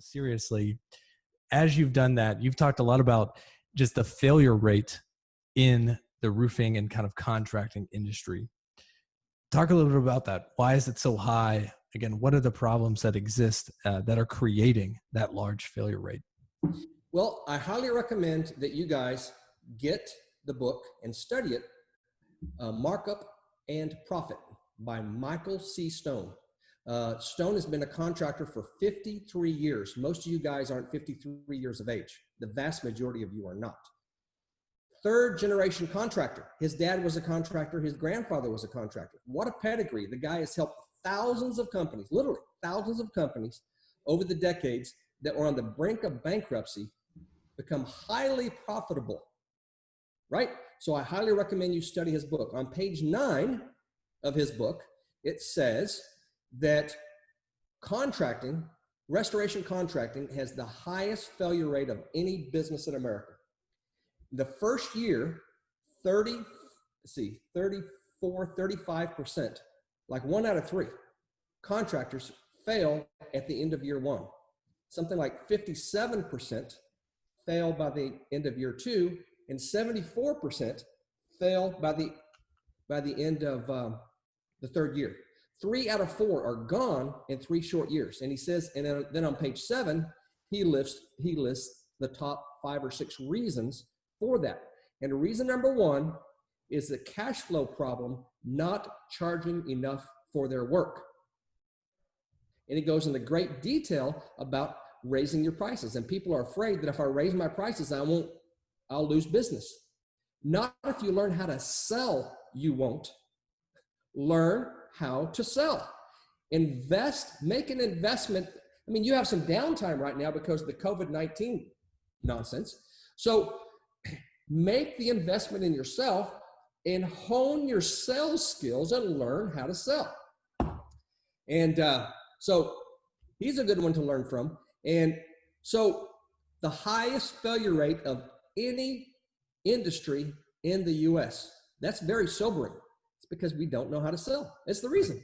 seriously. As you've done that, you've talked a lot about just the failure rate in the roofing and kind of contracting industry. Talk a little bit about that. Why is it so high? Again, what are the problems that exist that are creating that large failure rate? Well, I highly recommend that you guys get the book and study it, Markup and Profit by Michael C. Stone. Stone has been a contractor for 53 years. Most of you guys aren't 53 years of age. The vast majority of you are not. Third generation contractor. His dad was a contractor. His grandfather was a contractor. What a pedigree. The guy has helped thousands of companies, literally thousands of companies over the decades that were on the brink of bankruptcy become highly profitable, right? So I highly recommend you study his book. On page 9 of his book, it says that contracting, restoration contracting, has the highest failure rate of any business in America. The first year, 35%, like 1 out of 3 contractors fail at the end of year 1. Something like 57% fail by the end of year 2, and 74% fail by the end of the 3rd year. 3 out of 4 are gone in 3 short years. And he says, and then on page 7, he lists the top 5 or 6 reasons for that. And reason number 1 is the cash flow problem, not charging enough for their work. And it goes into great detail about raising your prices. And people are afraid that if I raise my prices, I'll lose business. Not if you learn how to sell, you won't. Learn how to sell. Invest, make an investment. I mean, you have some downtime right now because of the COVID-19 nonsense. So make the investment in yourself and hone your sales skills and learn how to sell. And so he's a good one to learn from. And so the highest failure rate of any industry in the US, that's very sobering. It's because we don't know how to sell. That's the reason.